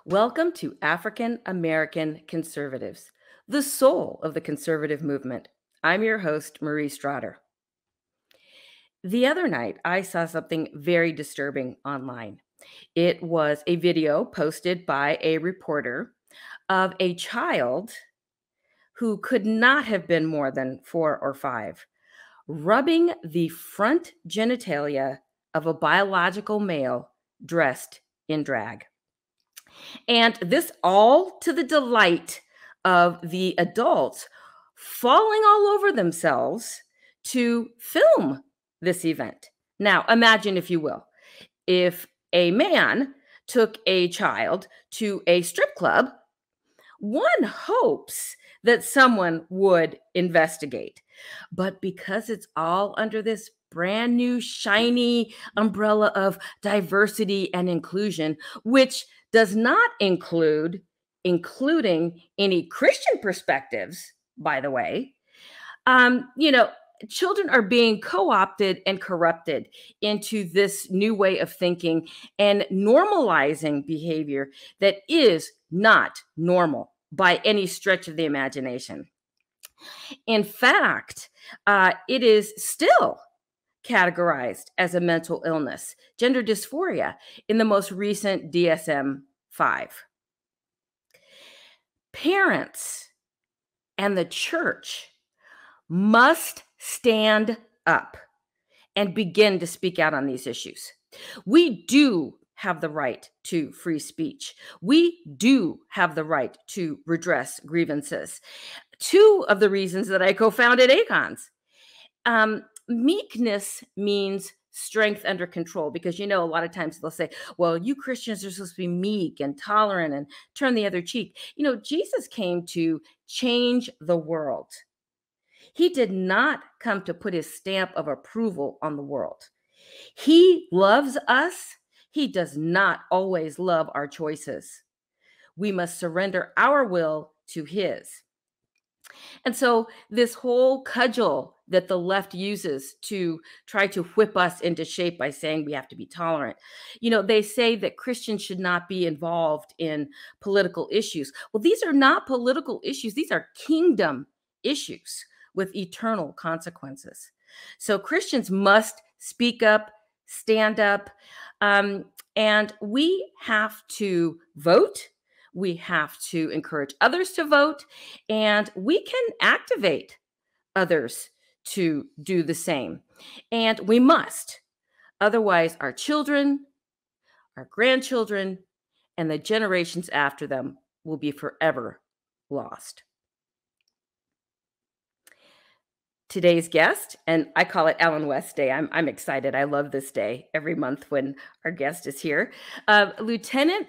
Welcome to African American Conservatives, the soul of the conservative movement. I'm your host, Marie Stroughter. The other night, I saw something very disturbing online. It was a video posted by a reporter of a child who could not have been more than 4 or 5, rubbing the front genitalia of a biological male dressed in drag. And this all to the delight of the adults falling all over themselves to film this event. Now, imagine, if you will, if a man took a child to a strip club, one hopes that someone would investigate. But because it's all under this brand new shiny umbrella of diversity and inclusion, which does not include including any Christian perspectives, by the way, children are being co-opted and corrupted into this new way of thinking and normalizing behavior that is not normal by any stretch of the imagination. In fact, it is still categorized as a mental illness, gender dysphoria, in the most recent DSM-5. Parents and the church must stand up and begin to speak out on these issues. We do have the right to free speech. We do have the right to redress grievances. Two of the reasons that I co-founded AACONS. Meekness means strength under control, because, a lot of times they'll say, well, you Christians are supposed to be meek and tolerant and turn the other cheek. Jesus came to change the world. He did not come to put his stamp of approval on the world. He loves us. He does not always love our choices. We must surrender our will to his. And so this whole cudgel that the left uses to try to whip us into shape by saying we have to be tolerant, they say that Christians should not be involved in political issues. Well, these are not political issues. These are kingdom issues with eternal consequences. So Christians must speak up, stand up, and we have to vote. We have to encourage others to vote, and we can activate others to do the same. And we must. Otherwise, our children, our grandchildren, and the generations after them will be forever lost. Today's guest, and I call it Allen West Day. I'm excited. I love this day every month when our guest is here. Lieutenant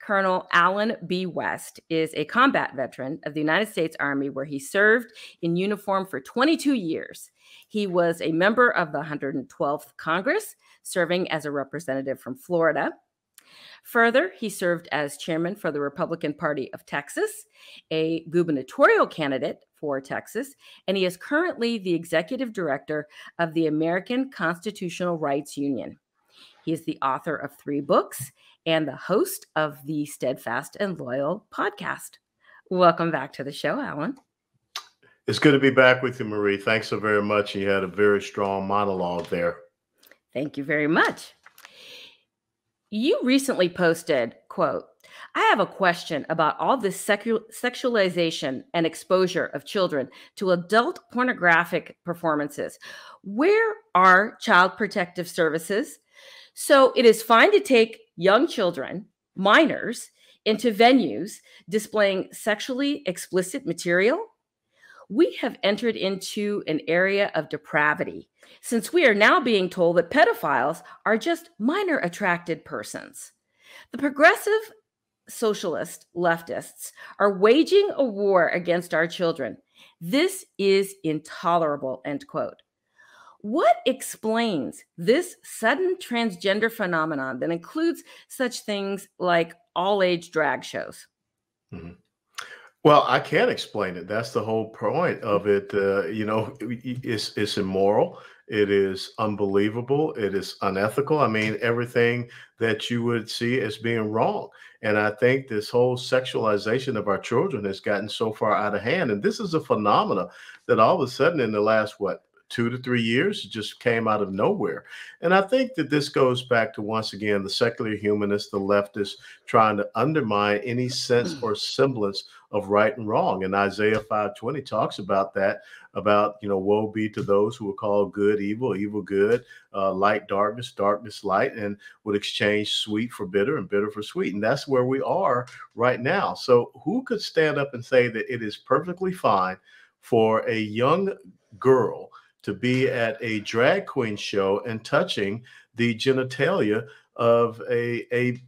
Colonel Allen B. West is a combat veteran of the United States Army, where he served in uniform for 22 years. He was a member of the 112th Congress, serving as a representative from Florida. Further, he served as chairman for the Republican Party of Texas, a gubernatorial candidate for Texas, and he is currently the executive director of the American Constitutional Rights Union. He is the author of 3 books and the host of the Steadfast and Loyal podcast. Welcome back to the show, Allen. It's good to be back with you, Marie. Thanks so very much. You had a very strong monologue there. Thank you very much. You recently posted, quote, I have a question about all this sexualization and exposure of children to adult pornographic performances. Where are child protective services? So it is fine to take young children, minors, into venues displaying sexually explicit material. We have entered into an area of depravity, since we are now being told that pedophiles are just minor attracted persons. The progressive socialist leftists are waging a war against our children. This is intolerable, end quote. What explains this sudden transgender phenomenon that includes such things like all-age drag shows? Mm-hmm. Well, I can't explain it. That's the whole point of it. It's immoral. It is unbelievable. It is unethical. I mean, everything that you would see as being wrong. And I think this whole sexualization of our children has gotten so far out of hand. And this is a phenomena that all of a sudden in the last, what, 2 to 3 years, it just came out of nowhere. And I think that this goes back to, once again, the secular humanists, the leftists trying to undermine any sense or semblance of right and wrong. And Isaiah 5:20 talks about that, about, woe be to those who will call good evil, evil good, light darkness, darkness light, and would exchange sweet for bitter and bitter for sweet. And that's where we are right now. So who could stand up and say that it is perfectly fine for a young girl to be at a drag queen show and touching the genitalia of a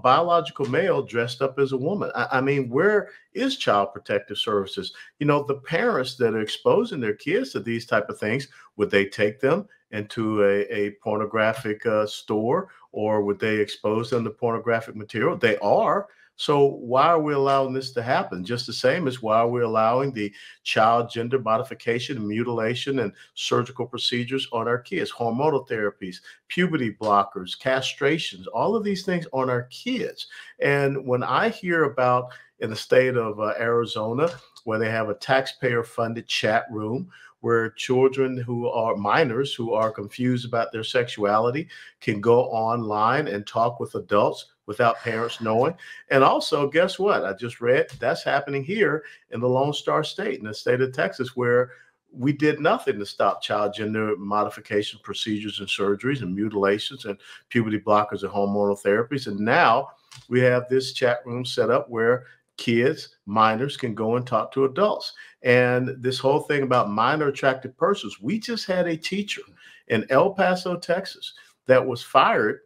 biological male dressed up as a woman? I mean, where is Child Protective Services? The parents that are exposing their kids to these type of things, would they take them into a pornographic store, or would they expose them to pornographic material? They are. So why are we allowing this to happen? Just the same as why we're allowing the child gender modification and mutilation and surgical procedures on our kids, hormonal therapies, puberty blockers, castrations, all of these things on our kids. And when I hear about, in the state of Arizona, where they have a taxpayer-funded chat room where children who are minors, who are confused about their sexuality, can go online and talk with adults without parents knowing. And also, guess what? I just read that's happening here in the Lone Star State, in the state of Texas, where we did nothing to stop child gender modification procedures and surgeries and mutilations and puberty blockers and hormonal therapies. And now we have this chat room set up where kids, minors, can go and talk to adults. And this whole thing about minor attracted persons, we just had a teacher in El Paso, Texas, that was fired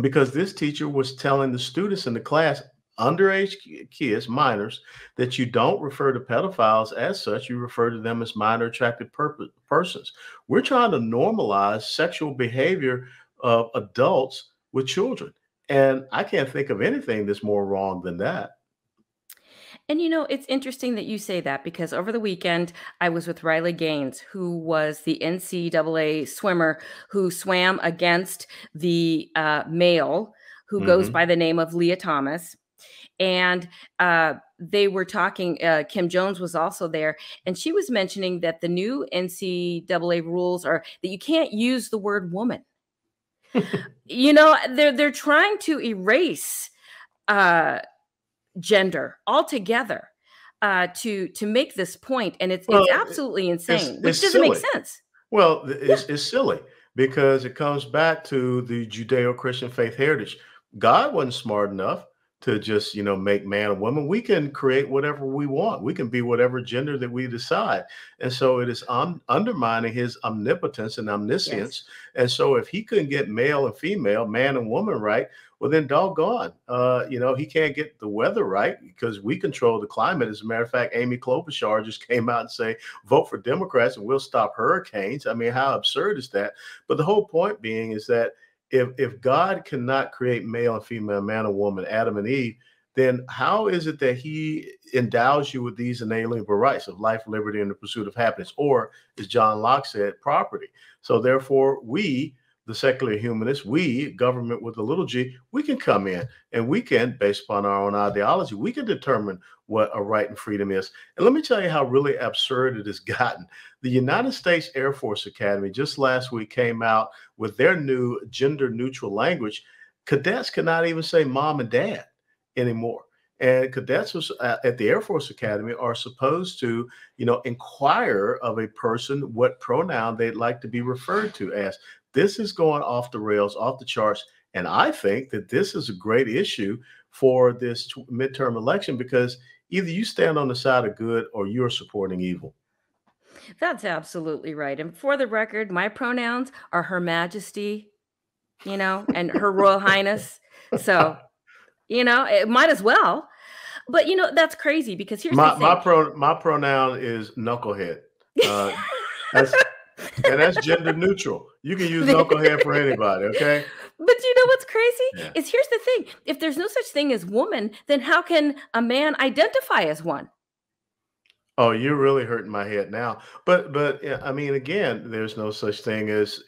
because this teacher was telling the students in the class, underage kids, minors, that you don't refer to pedophiles as such. You refer to them as minor attracted persons. We're trying to normalize sexual behavior of adults with children. And I can't think of anything that's more wrong than that. And it's interesting that you say that, because over the weekend, I was with Riley Gaines, who was the NCAA swimmer who swam against the male who goes by the name of Leah Thomas. And they were talking, Kim Jones was also there, and she was mentioning that the new NCAA rules are that you can't use the word woman. They're trying to erase gender altogether to make this point, and it's absolutely insane, which doesn't make sense. Well, it's silly because it comes back to the Judeo-Christian faith heritage. God wasn't smart enough to just, make man and woman. We can create whatever we want. We can be whatever gender that we decide. And so it is undermining his omnipotence and omniscience. Yes. And so if he couldn't get male and female, man and woman right, well, then doggone, he can't get the weather right because we control the climate. As a matter of fact, Amy Klobuchar just came out and say, vote for Democrats and we'll stop hurricanes. I mean, how absurd is that? But the whole point being is that if God cannot create male and female, man and woman, Adam and Eve, then how is it that he endows you with these inalienable rights of life, liberty, and the pursuit of happiness? Or, as John Locke said, property. So therefore, we, the secular humanists, we, government with a little g, we can come in and we can, based upon our own ideology, we can determine what a right and freedom is. And let me tell you how really absurd it has gotten. The United States Air Force Academy just last week came out with their new gender neutral language. Cadets cannot even say mom and dad anymore. And cadets at the Air Force Academy are supposed to, inquire of a person what pronoun they'd like to be referred to as. This is going off the rails, off the charts. And I think that this is a great issue for this midterm election, because either you stand on the side of good or you're supporting evil. That's absolutely right. And for the record, my pronouns are Her Majesty, and Her Royal Highness. So, it might as well. But, that's crazy, because here's the thing. My pronoun is knucklehead. That's gender neutral. You can use knucklehead for anybody, okay? But you know what's crazy? Is here's the thing. If there's no such thing as woman, then how can a man identify as one? Oh, you're really hurting my head now. But yeah, I mean, again, there's no such thing as,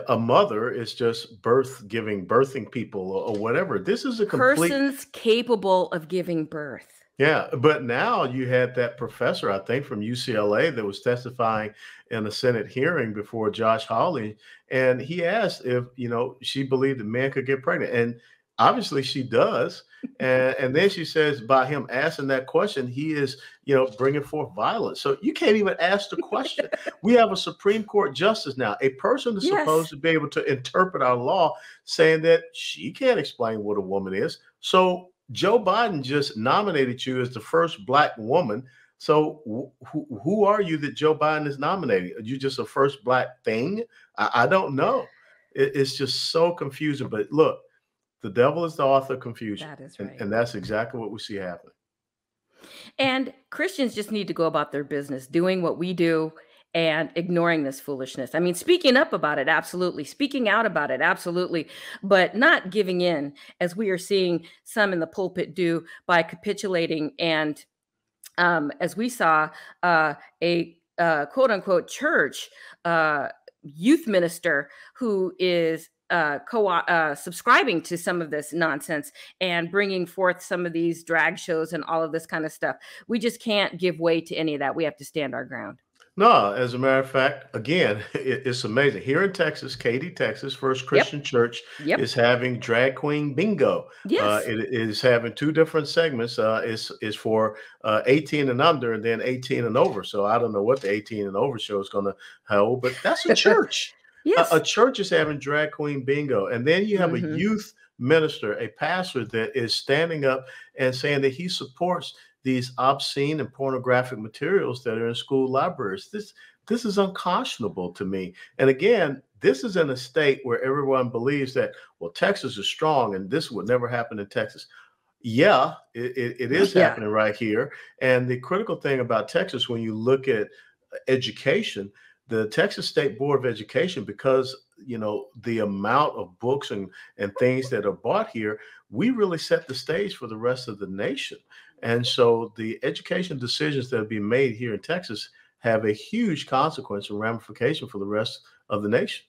a mother is just birthing people or whatever. This is a complete. Persons capable of giving birth. Yeah, but now you had that professor, I think, from UCLA that was testifying in a Senate hearing before Josh Hawley, and he asked if, she believed that men could get pregnant, and obviously she does. And then she says by him asking that question, he is, bringing forth violence. So you can't even ask the question. We have a Supreme Court justice now. A person is supposed Yes. to be able to interpret our law, saying that she can't explain what a woman is. So Joe Biden just nominated you as the first Black woman. So who are you that Joe Biden is nominating? Are you just a first Black thing? I don't know. It's just so confusing. But look, the devil is the author of confusion. That is And, right. and that's exactly what we see happening. And Christians just need to go about their business, doing what we do and ignoring this foolishness. I mean, speaking up about it, absolutely. Speaking out about it, absolutely. But not giving in, as we are seeing some in the pulpit do by capitulating. And as we saw a quote unquote church youth minister who is subscribing to some of this nonsense and bringing forth some of these drag shows and all of this kind of stuff. We just can't give way to any of that. We have to stand our ground. No, as a matter of fact, again, it's amazing. Here in Texas, Katy, Texas, First Yep. Christian Church Yep. is having drag queen bingo. Yes. It is having two different segments. Is for 18 and under, and then 18 and over. So I don't know what the 18 and over show is going to hold, but that's a church. A Yes. church is having drag queen bingo, and then you have a Hmm. youth minister, a pastor that is standing up and saying that he supports these obscene and pornographic materials that are in school libraries. This is unconscionable to me. And again, this is in a state where everyone believes that, well, Texas is strong and this would never happen in Texas. Yeah, it is Yeah. happening right here. And the critical thing about Texas, when you look at education, the Texas State Board of Education, because the amount of books and things that are bought here, we really set the stage for the rest of the nation. And so the education decisions that are being made here in Texas have a huge consequence and ramification for the rest of the nation.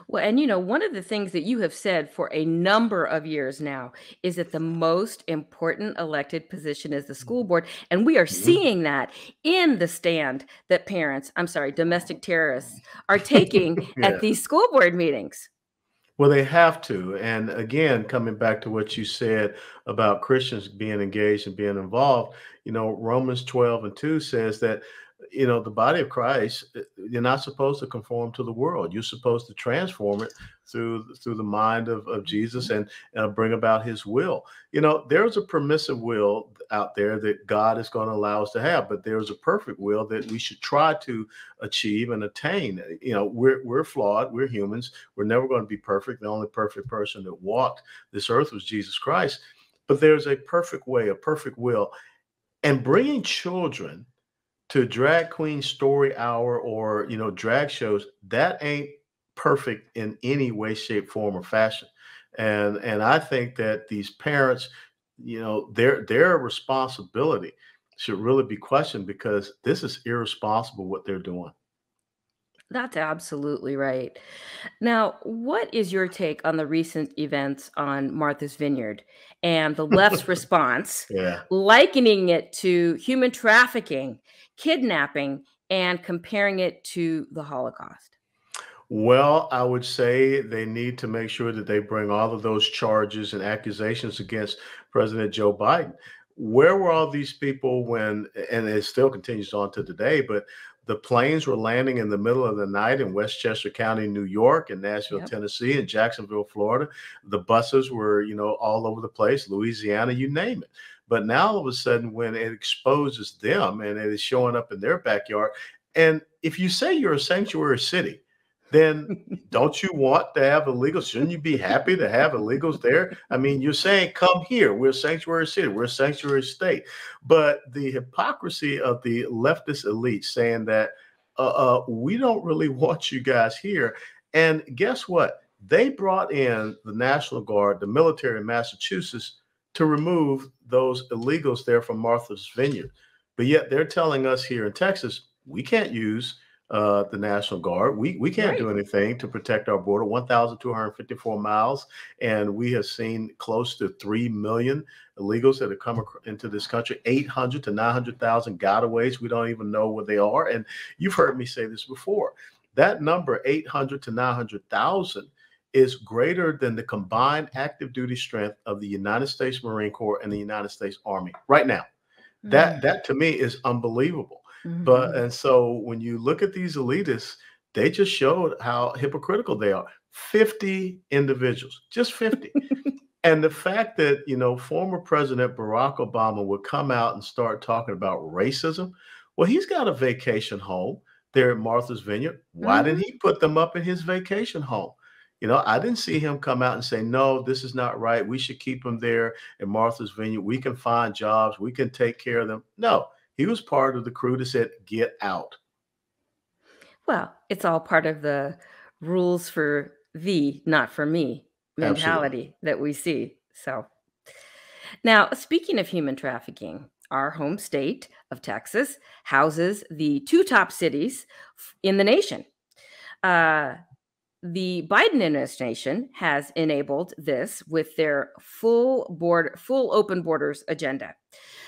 Well, and one of the things that you have said for a number of years now is that the most important elected position is the school board. And we are Mhm. seeing that in the stand that parents, I'm sorry, domestic terrorists are taking at Yeah. these school board meetings. Well, they have to. And again, coming back to what you said about Christians being engaged and being involved, Romans 12:2 says that, the body of Christ, you're not supposed to conform to the world. You're supposed to transform it through the mind of Jesus Mhm. and bring about his will. There's a permissive will out there that God is going to allow us to have, but there's a perfect will that we should try to achieve and attain. We're flawed, we're humans, we're never going to be perfect. The only perfect person that walked this earth was Jesus Christ. But there's a perfect way, a perfect will. And bringing children to drag queen story hour or, drag shows, that ain't perfect in any way, shape, form, or fashion. And I think that these parents, their responsibility should really be questioned because this is irresponsible what they're doing. That's absolutely right. Now, what is your take on the recent events on Martha's Vineyard and the left's response, Yeah. likening it to human trafficking, kidnapping, and comparing it to the Holocaust? Well, I would say they need to make sure that they bring all of those charges and accusations against President Joe Biden. Where were all these people when, and it still continues on to today, but the planes were landing in the middle of the night in Westchester County, New York, and Nashville, Yep. Tennessee, and Jacksonville, Florida. The buses were, all over the place, Louisiana, you name it. But now all of a sudden, when it exposes them and it is showing up in their backyard, and if you say you're a sanctuary city, then don't you want to have illegals? Shouldn't you be happy to have illegals there? I mean, you're saying, come here. We're a sanctuary city. We're a sanctuary state. But the hypocrisy of the leftist elite saying that we don't really want you guys here. And guess what? They brought in the National Guard, the military in Massachusetts, to remove those illegals there from Martha's Vineyard. But yet they're telling us here in Texas, we can't use the National Guard. We can't Right. do anything to protect our border, 1,254 miles. And we have seen close to 3 million illegals that have come into this country, 800 to 900,000 gotaways. We don't even know where they are. And you've heard me say this before. That number, 800 to 900,000, is greater than the combined active duty strength of the United States Marine Corps and the United States Army right now. Mm. That to me is unbelievable. But Mhm. and so when you look at these elitists, they just showed how hypocritical they are. 50 individuals, just 50. And the fact that, former President Barack Obama would come out and start talking about racism, well, he's got a vacation home there at Martha's Vineyard. Why didn't Mhm. he put them up in his vacation home? I didn't see him come out and say, no, this is not right. We should keep them there at Martha's Vineyard. We can find jobs. We can take care of them. No, he was part of the crew that said, get out. Well, it's all part of the rules for thee, not for me Absolutely. mentality that we see. So, now speaking of human trafficking, our home state of Texas houses the two top cities in the nation. Uh, the Biden administration has enabled this with their full open borders agenda.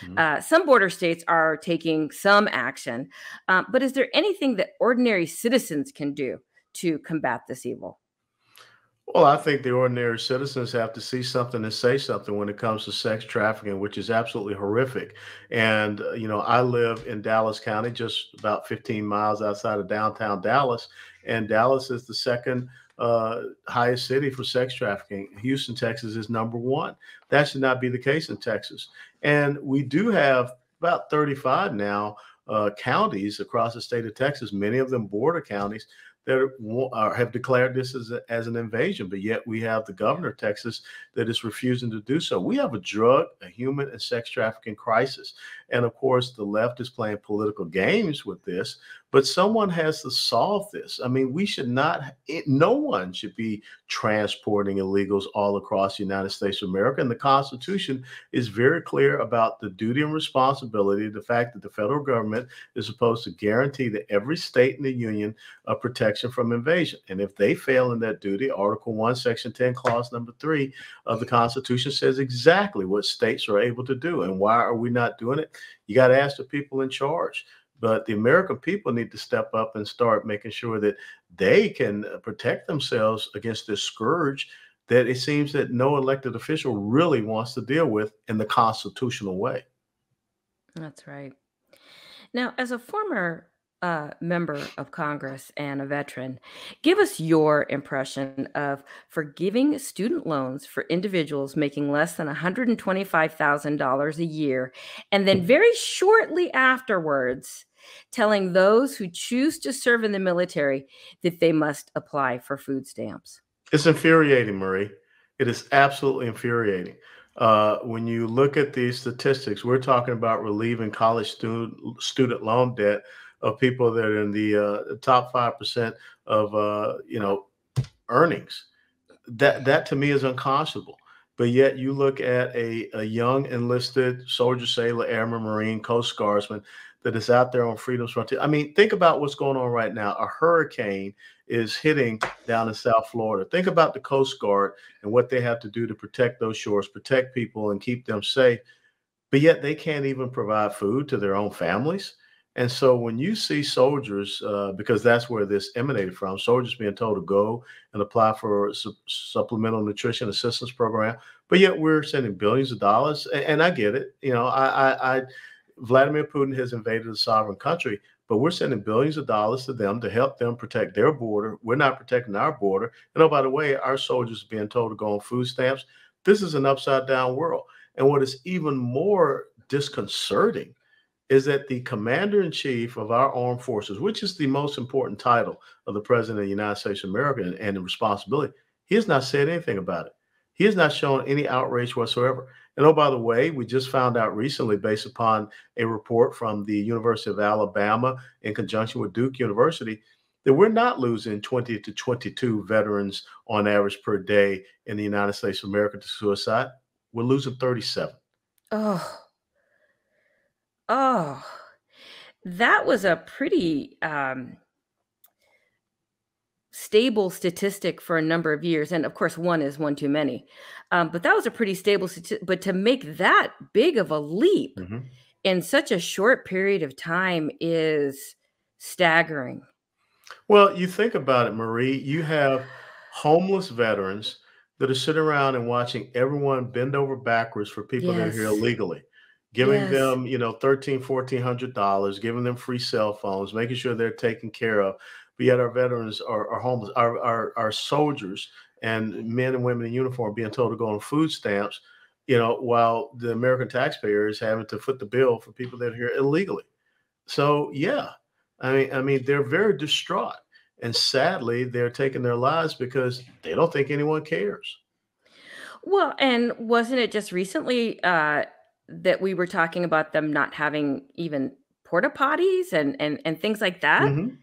Mhm. Some border states are taking some action, but is there anything that ordinary citizens can do to combat this evil? Well, I think the ordinary citizens have to see something and say something when it comes to sex trafficking, which is absolutely horrific. And, I live in Dallas County, just about 15 miles outside of downtown Dallas. And Dallas is the second highest city for sex trafficking. Houston, Texas is number one. That should not be the case in Texas. And we do have about 35 now counties across the state of Texas, many of them border counties that have declared this as an invasion, but yet we have the governor of Texas that is refusing to do so. We have a drug, a human, and sex trafficking crisis. And of course, the left is playing political games with this, but someone has to solve this. I mean, we should not, no one should be transporting illegals all across the United States of America. And the Constitution is very clear about the duty and responsibility, the fact that the federal government is supposed to guarantee that every state in the union protection from invasion. And if they fail in that duty, Article 1, Section 10, Clause number 3 of the Constitution says exactly what states are able to do. And why are we not doing it? You got to ask the people in charge. But the American people need to step up and start making sure that they can protect themselves against this scourge that it seems that no elected official really wants to deal with in the constitutional way. That's right. Now, as a former member of Congress and a veteran, give us your impression of forgiving student loans for individuals making less than $125,000 a year, and then very shortly afterwards, telling those who choose to serve in the military that they must apply for food stamps. It's infuriating, Marie. It is absolutely infuriating. When you look at these statistics, we're talking about relieving college student loan debt of people that are in the top 5% of earnings. That to me is unconscionable. But yet you look at a young enlisted soldier, sailor, airman, marine, coast guardsman that is out there on freedom's frontier. I mean, think about what's going on right now. A hurricane is hitting down in South Florida. Think about the Coast Guard and what they have to do to protect those shores, protect people, and keep them safe. But yet they can't even provide food to their own families. And so when you see soldiers, because that's where this emanated from, soldiers being told to go and apply for a supplemental nutrition assistance program, but yet we're sending billions of dollars, and I get it. Vladimir Putin has invaded a sovereign country, but we're sending billions of dollars to them to help them protect their border. We're not protecting our border. And oh, by the way, our soldiers are being told to go on food stamps. This is an upside down world. And what is even more disconcerting is that the commander in chief of our armed forces, which is the most important title of the president of the United States of America and the responsibility, he has not said anything about it. He has not shown any outrage whatsoever. And oh, by the way, we just found out recently, based upon a report from the University of Alabama in conjunction with Duke University, that we're not losing 20 to 22 veterans on average per day in the United States of America to suicide. We're losing 37. Oh, Oh, that was a pretty stable statistic for a number of years. And of course, one is one too many. But that was a pretty stable statistic. But to make that big of a leap Mhm. in such a short period of time is staggering. Well, you think about it, Marie, you have homeless veterans that are sitting around and watching everyone bend over backwards for people that are here Yes. illegally, giving Yes. them, $1,300, $1,400, giving them free cell phones, making sure they're taken care of. But yet our veterans are homeless. Our soldiers and men and women in uniform being told to go on food stamps, while the American taxpayer is having to foot the bill for people that are here illegally. So yeah, I mean, they're very distraught, and sadly, they're taking their lives because they don't think anyone cares. Well, and wasn't it just recently that we were talking about them not having even porta potties and things like that? Mhm.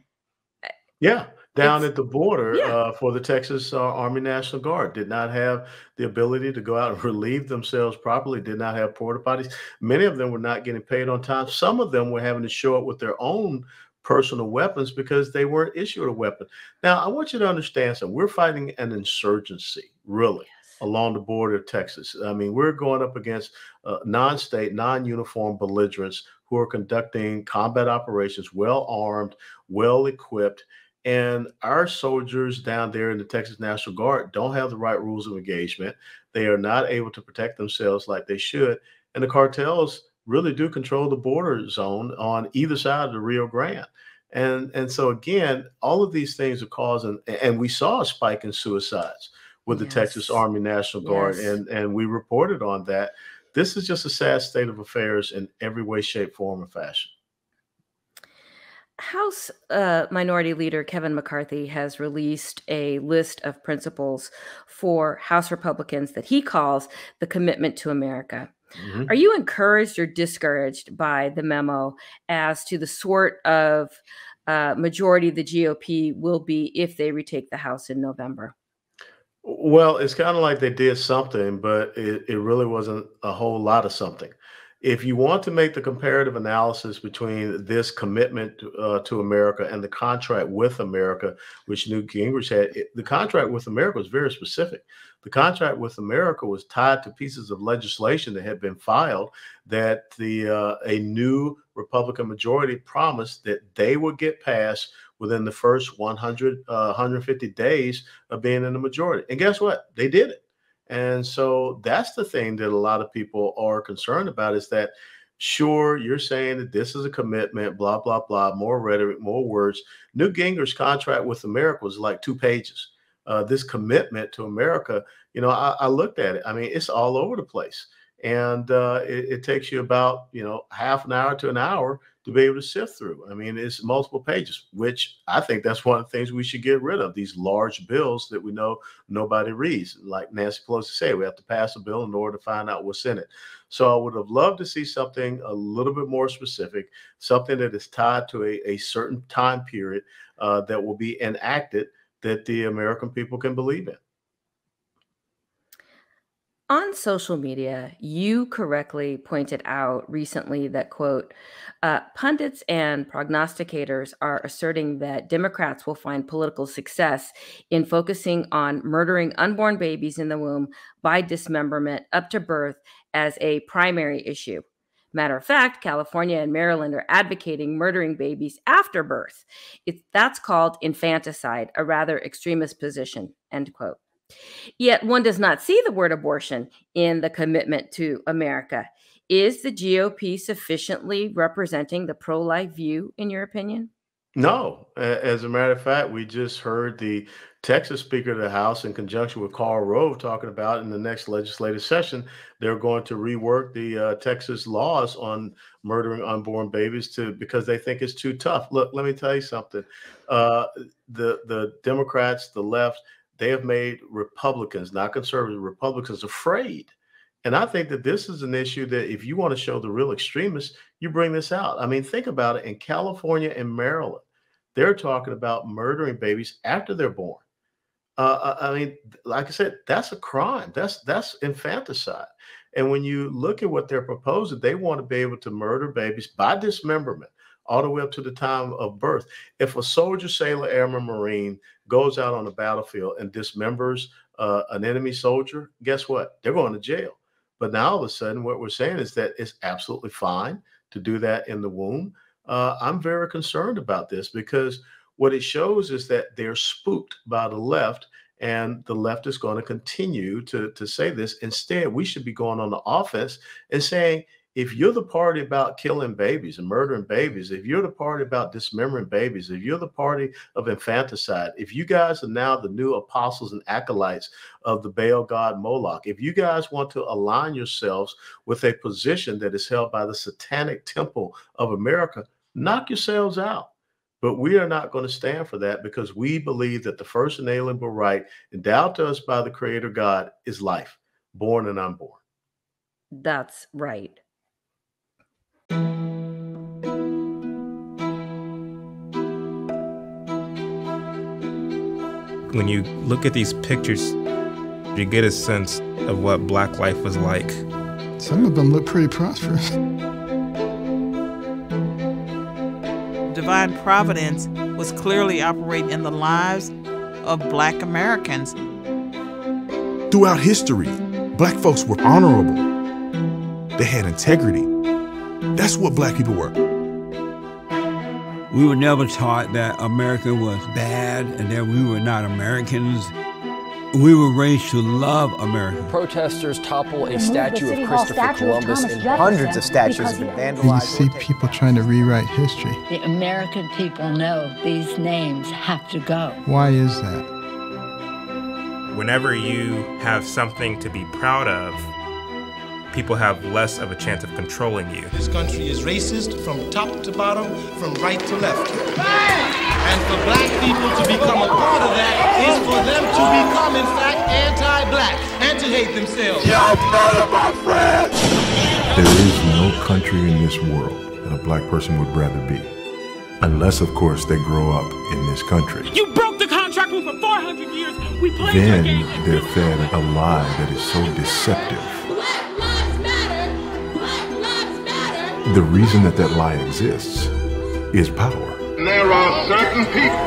Yeah, down It's at the border, yeah. for the Texas, Army National Guard, did not have the ability to go out and relieve themselves properly, did not have porta potties. Many of them were not getting paid on time. Some of them were having to show up with their own personal weapons because they weren't issued a weapon. Now, I want you to understand something. We're fighting an insurgency, really, Yes. along the border of Texas. I mean, we're going up against, non-state, non-uniform belligerents who are conducting combat operations, well armed, well equipped, and our soldiers down there in the Texas National Guard don't have the right rules of engagement. They are not able to protect themselves like they should. And the cartels really do control the border zone on either side of the Rio Grande. And so again, all of these things are causing, and we saw a spike in suicides with the Texas Yes. Army National Guard, Yes. and we reported on that. This is just a sad state of affairs in every way, shape, form, or fashion. House Minority Leader Kevin McCarthy has released a list of principles for House Republicans that he calls the commitment to America. Are Mhm. you encouraged or discouraged by the memo as to the sort of majority the GOP will be if they retake the House in November? Well, it's kind of like they did something, but it really wasn't a whole lot of something. If you want to make the comparative analysis between this commitment to America and the contract with America, which Newt Gingrich had, the contract with America was very specific. The contract with America was tied to pieces of legislation that had been filed that a new Republican majority promised that they would get passed within the first 100, 150 days of being in the majority. And guess what? They did it. And so that's the thing that a lot of people are concerned about is that, sure, you're saying that this is a commitment, blah, blah, blah, more rhetoric, more words. Newt Gingrich's contract with America was like 2 pages. This commitment to America, I looked at it. I mean, it's all over the place. And it takes you about, half an hour to an hour to be able to sift through. I mean, it's multiple pages, which I think that's one of the things we should get rid of, these large bills that we know nobody reads. Like Nancy Pelosi said, we have to pass a bill in order to find out what's in it. So I would have loved to see something a little bit more specific, something that is tied to a certain time period that will be enacted that the American people can believe in. On social media, you correctly pointed out recently that, quote, pundits and prognosticators are asserting that Democrats will find political success in focusing on murdering unborn babies in the womb by dismemberment up to birth as a primary issue. Matter of fact, California and Maryland are advocating murdering babies after birth. That's called infanticide, a rather extremist position, end quote. Yet one does not see the word abortion in the commitment to America. Is the GOP sufficiently representing the pro life view, in your opinion? No, as a matter of fact, we just heard the Texas Speaker of the House, in conjunction with Karl Rove, talking about in the next legislative session, they're going to rework the Texas laws on murdering unborn babies to because they think it's too tough. Look, let me tell you something. Uh, the Democrats, the left, they have made Republicans, not conservative Republicans, afraid. And I think that this is an issue that if you want to show the real extremists, you bring this out. I mean, think about it. In California and Maryland, they're talking about murdering babies after they're born. I mean, like I said, that's a crime. That's infanticide. And when you look at what they're proposing, they want to be able to murder babies by dismemberment all the way up to the time of birth. If a soldier, sailor, airman, marine goes out on the battlefield and dismembers an enemy soldier, guess what? They're going to jail. But now all of a sudden, what we're saying is that it's absolutely fine to do that in the womb. I'm very concerned about this because what it shows is that they're spooked by the left, and the left is going to continue to say this. Instead, we should be going on the offense and saying, if you're the party about killing babies and murdering babies, if you're the party about dismembering babies, if you're the party of infanticide, if you guys are now the new apostles and acolytes of the Baal god Moloch, if you guys want to align yourselves with a position that is held by the satanic temple of America, knock yourselves out. But we are not going to stand for that because we believe that the first inalienable right endowed to us by the Creator God is life, born and unborn. That's right. When you look at these pictures, you get a sense of what Black life was like. Some of them look pretty prosperous. Divine providence was clearly operating in the lives of Black Americans. Throughout history, Black folks were honorable. They had integrity. That's what Black people were. We were never taught that America was bad and that we were not Americans. We were raised to love America. Protesters topple a statue of Christopher Columbus, and hundreds of statues have been vandalized. You see people trying to rewrite history. The American people know these names have to go. Why is that? Whenever you have something to be proud of, people have less of a chance of controlling you. This country is racist from top to bottom, from right to left. And for Black people to become a part of that is for them to become, in fact, anti-Black and to hate themselves. Y'all murder my friends! There is no country in this world that a Black person would rather be. Unless, of course, they grow up in this country. You broke the contract for 400 years. We played Then your game. they're fed a lie that is so deceptive. The reason that lie exists is power. There are certain people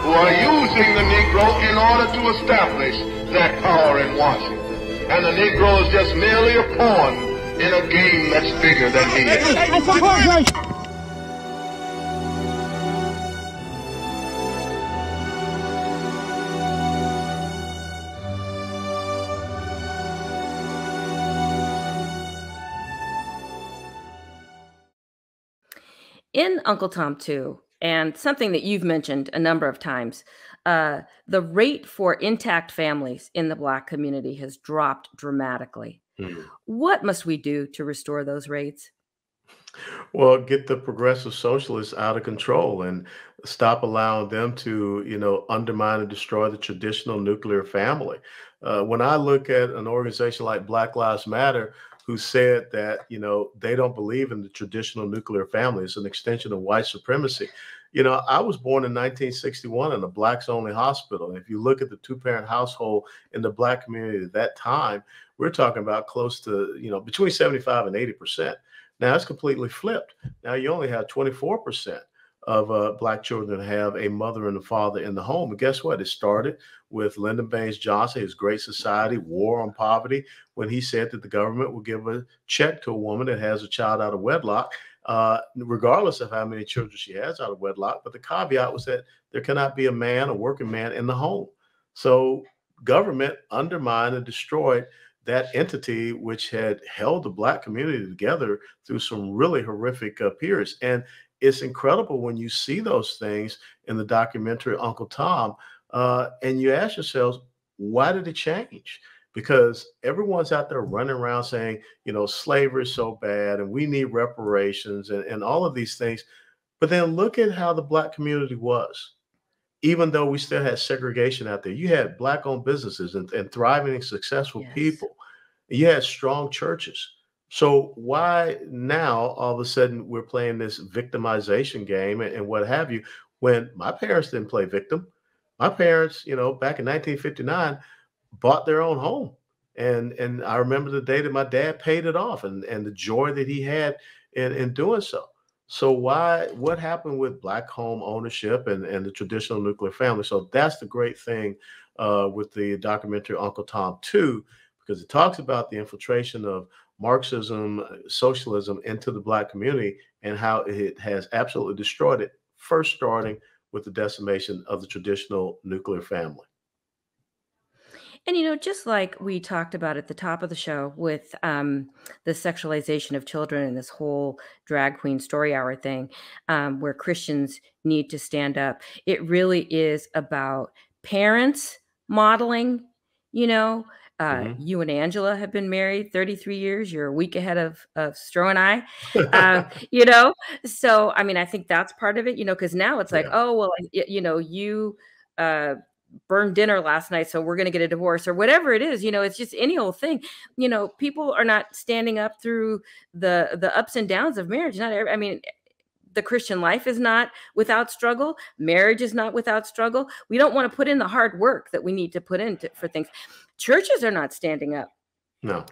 who are using the Negro in order to establish that power in Washington. And the Negro is just merely a pawn in a game that's bigger than he is. In Uncle Tom 2, and something that you've mentioned a number of times, the rate for intact families in the Black community has dropped dramatically. What must we do to restore those rates? Well, get the progressive socialists out of control and stop allowing them to, undermine and destroy the traditional nuclear family. When I look at an organization like Black Lives Matter, who said that, they don't believe in the traditional nuclear family. It's an extension of white supremacy. I was born in 1961 in a Blacks only hospital. And if you look at the two-parent household in the Black community at that time, we're talking about close to, between 75 and 80%. Now it's completely flipped. Now you only have 24% of Black children have a mother and a father in the home. And guess what? It started with Lyndon Baines Johnson, his Great Society, War on Poverty, when he said that the government will give a check to a woman that has a child out of wedlock, regardless of how many children she has out of wedlock. But the caveat was that there cannot be a man, a working man, in the home. So government undermined and destroyed that entity which had held the Black community together through some really horrific periods. And it's incredible when you see those things in the documentary Uncle Tom, and you ask yourselves, why did it change? Because everyone's out there running around saying, slavery is so bad and we need reparations and all of these things. But then look at how the Black community was. Even though we still had segregation out there, you had Black-owned businesses and thriving and successful people. You had strong churches. So why now all of a sudden we're playing this victimization game and what have you, when my parents didn't play victim? My parents, back in 1959, bought their own home And I remember the day that my dad paid it off, and the joy that he had in doing so. So what happened with Black home ownership and the traditional nuclear family? So that's the great thing with the documentary Uncle Tom 2, because it talks about the infiltration of Marxism, socialism into the Black community and how it has absolutely destroyed it, first starting with the decimation of the traditional nuclear family. And just like we talked about at the top of the show with the sexualization of children and this whole drag queen story hour thing, where Christians need to stand up, it really is about parents modeling. You know, you and Angela have been married 33 years. You're a week ahead of Stro and I. you know, so I mean, I think that's part of it. Because now it's like, oh well, you. Burned dinner last night, so we're going to get a divorce or whatever it is. It's just any old thing. People are not standing up through the ups and downs of marriage. I mean, the Christian life is not without struggle. Marriage is not without struggle. We don't want to put in the hard work that we need to put in for things. Churches are not standing up. No.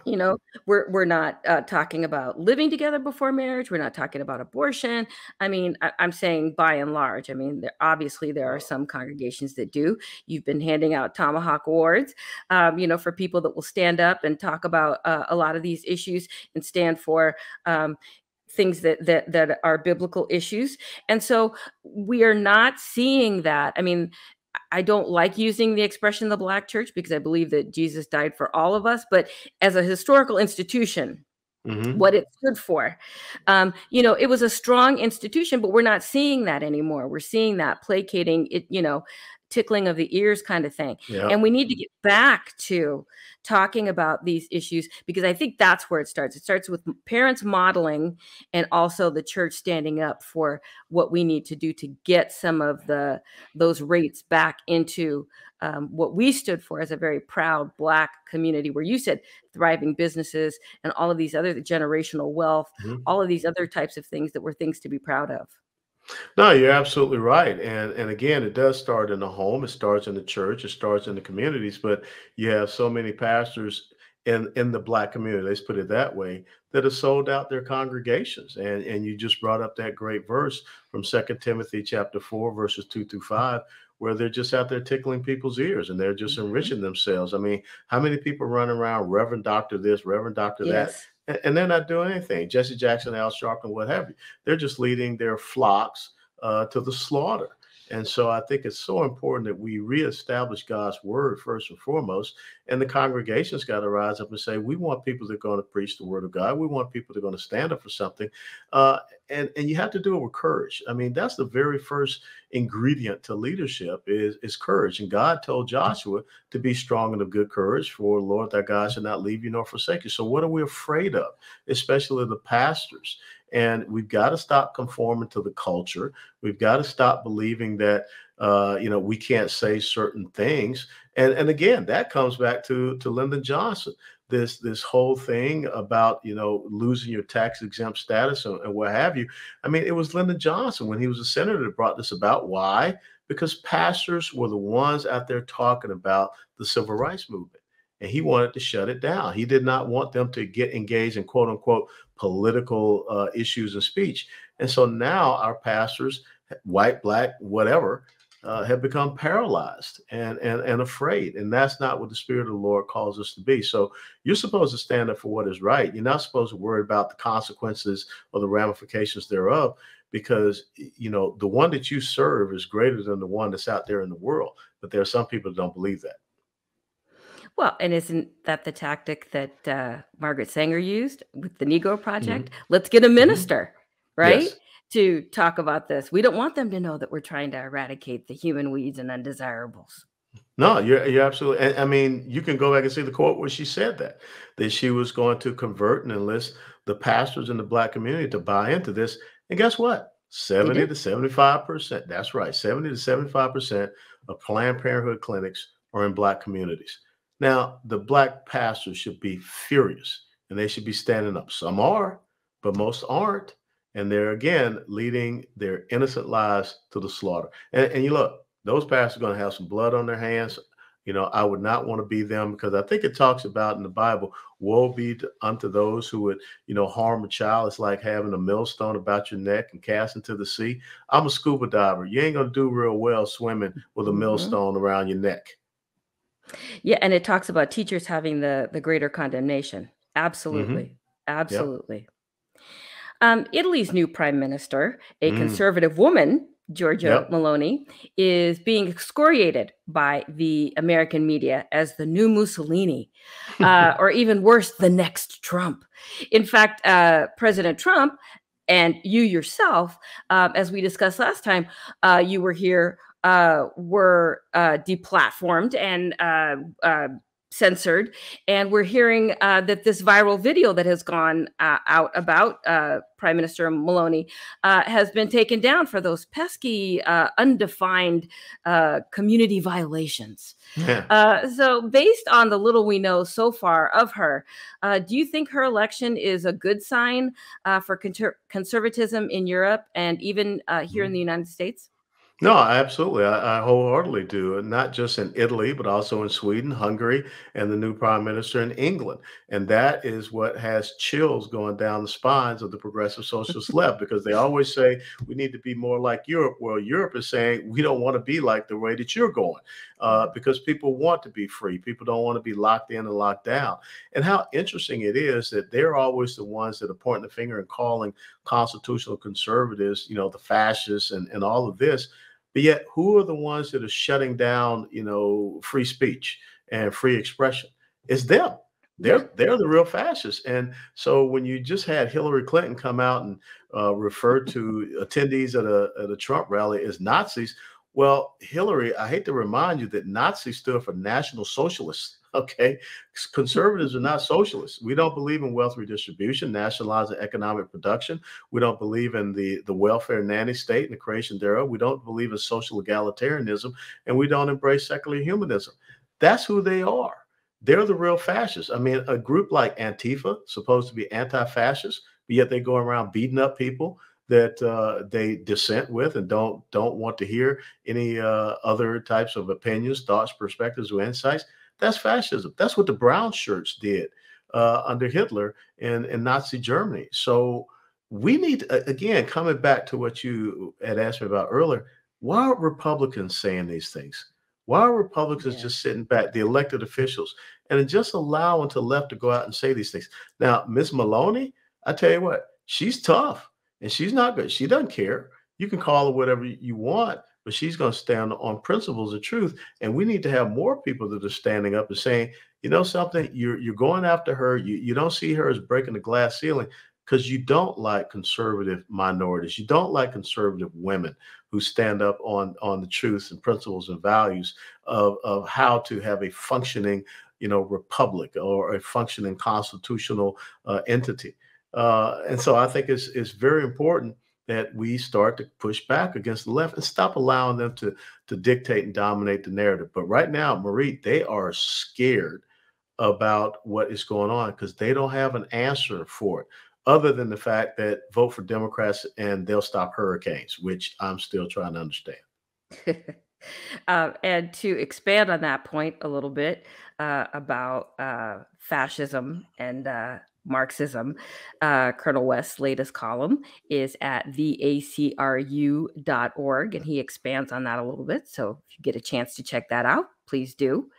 We're not talking about living together before marriage. We're not talking about abortion. I mean, I'm saying by and large. I mean, obviously there are some congregations that do. You've been handing out Tomahawk Awards, for people that will stand up and talk about a lot of these issues and stand for things that are biblical issues. And so we are not seeing that. I mean, I don't like using the expression the Black church because I believe that Jesus died for all of us, but as a historical institution, what it stood for, it was a strong institution, but we're not seeing that anymore. We're seeing that placating, tickling of the ears kind of thing. Yeah. And we need to get back to talking about these issues because I think that's where it starts. It starts with parents modeling and also the church standing up for what we need to do to get some of those rates back into what we stood for as a very proud Black community, where you said thriving businesses and all of these other generational wealth, all of these other types of things that were things to be proud of. No, you're absolutely right. And again, it does start in the home. It starts in the church. It starts in the communities. But you have so many pastors in the Black community, let's put it that way, that have sold out their congregations. And you just brought up that great verse from 2 Timothy chapter 4, verses 2-5, where they're just out there tickling people's ears and they're just enriching themselves. I mean, how many people run around, Reverend Doctor this, Reverend Doctor that? And they're not doing anything. Jesse Jackson, Al Sharpton, what have you. They're just leading their flocks to the slaughter. And so I think it's so important that we reestablish God's word first and foremost. And the congregation's got to rise up and say, we want people that are going to preach the word of God. We want people that are going to stand up for something. And you have to do it with courage. I mean, that's the very first ingredient to leadership is courage. And God told Joshua to be strong and of good courage, for Lord thy God shall not leave you nor forsake you. So what are we afraid of, especially the pastors? And we've got to stop conforming to the culture. We've got to stop believing that, we can't say certain things. And again, that comes back to Lyndon Johnson, this whole thing about, losing your tax exempt status and what have you. I mean, it was Lyndon Johnson when he was a senator that brought this about. Why? Because pastors were the ones out there talking about the civil rights movement. And he wanted to shut it down. He did not want them to get engaged in quote unquote political issues and speech. And so now our pastors, white, Black, whatever, have become paralyzed and afraid. And that's not what the Spirit of the Lord calls us to be. So you're supposed to stand up for what is right. You're not supposed to worry about the consequences or the ramifications thereof, because, the one that you serve is greater than the one that's out there in the world. But there are some people that don't believe that. Well, and isn't that the tactic that Margaret Sanger used with the Negro Project? Let's get a minister, right? Yes. To talk about this. We don't want them to know that we're trying to eradicate the human weeds and undesirables. No, you're absolutely. And I mean, you can go back and see the quote where she said that she was going to convert and enlist the pastors in the Black community to buy into this. And guess what? 70 to 75%. That's right. 70 to 75% of Planned Parenthood clinics are in Black communities. Now, the Black pastors should be furious and they should be standing up. Some are, but most aren't. And they're, again, leading their innocent lives to the slaughter. And you look, those pastors are going to have some blood on their hands. You know, I would not want to be them, because I think it talks about in the Bible, woe be unto those who would, harm a child. It's like having a millstone about your neck and cast into the sea. I'm a scuba diver. You ain't going to do real well swimming with a millstone around your neck. Yeah, and it talks about teachers having the greater condemnation. Absolutely. Absolutely. Yep. Italy's new prime minister, a conservative woman, Giorgia Meloni, is being excoriated by the American media as the new Mussolini, or even worse, the next Trump. In fact, President Trump and you yourself, as we discussed last time, you were here, were deplatformed and censored, and we're hearing that this viral video that has gone out about Prime Minister Meloni has been taken down for those pesky, undefined community violations. So based on the little we know so far of her, do you think her election is a good sign for conservatism in Europe and even here in the United States? No, absolutely. I wholeheartedly do. And not just in Italy, but also in Sweden, Hungary, and the new prime minister in England. And that is what has chills going down the spines of the progressive socialist left, because they always say we need to be more like Europe. Well, Europe is saying we don't want to be like the way that you're going, because people want to be free. People don't want to be locked in and locked down. And how interesting it is that they're always the ones that are pointing the finger and calling constitutional conservatives, the fascists and all of this. But yet, who are the ones that are shutting down, free speech and free expression? It's them. They're the real fascists. And so when you just had Hillary Clinton come out and refer to attendees at a Trump rally as Nazis, well, Hillary, I hate to remind you that Nazi stood for National Socialists. Okay, conservatives are not socialists. We don't believe in wealth redistribution, nationalizing economic production. We don't believe in the welfare nanny state and the creation thereof. We don't believe in social egalitarianism, and we don't embrace secular humanism. That's who they are. They're the real fascists. I mean, a group like Antifa, supposed to be anti-fascist, but yet they go around beating up people that they dissent with and don't want to hear any other types of opinions, thoughts, perspectives, or insights. That's fascism. That's what the brown shirts did under Hitler in Nazi Germany. So we need to, again, coming back to what you had asked me about earlier, why are Republicans saying these things? Why are Republicans just sitting back, the elected officials, and just allowing the left to go out and say these things? Now, Ms. Meloni, I tell you what, she's tough and she's not good. She doesn't care. You can call her whatever you want, but she's going to stand on principles of truth. And we need to have more people that are standing up and saying, you know something, you're going after her. You don't see her as breaking the glass ceiling because you don't like conservative minorities. You don't like conservative women who stand up on the truths and principles and values of how to have a functioning, republic or a functioning constitutional entity. And so I think it's very important that we start to push back against the left and stop allowing them to dictate and dominate the narrative. But right now, Marie, they are scared about what is going on because they don't have an answer for it, other than the fact that vote for Democrats and they'll stop hurricanes, which I'm still trying to understand. And to expand on that point a little bit about fascism and Marxism, Colonel West's latest column is at theacru.org, and he expands on that a little bit. So if you get a chance to check that out, please do.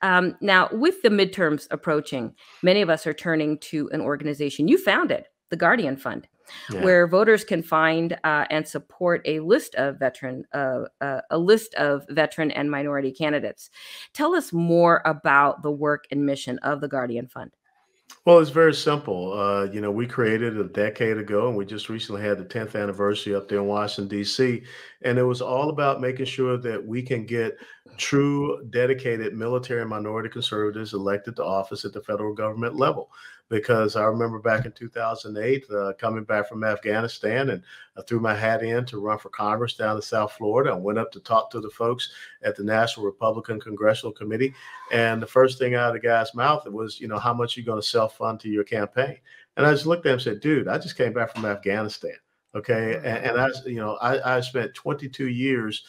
Now, with the midterms approaching, many of us are turning to an organization you founded, the Guardian Fund, where voters can find and support a list of veteran and minority candidates. Tell us more about the work and mission of the Guardian Fund. Well, it's very simple. We created it a decade ago, and we just recently had the 10th anniversary up there in Washington, D.C. And it was all about making sure that we can get true, dedicated military and minority conservatives elected to office at the federal government level. Because I remember back in 2008, coming back from Afghanistan, and I threw my hat in to run for Congress down in South Florida. I went up to talk to the folks at the National Republican Congressional Committee. And the first thing out of the guy's mouth was, how much are you going to self-fund to your campaign? And I just looked at him and said, dude, I just came back from Afghanistan. Okay. And I spent 22 years,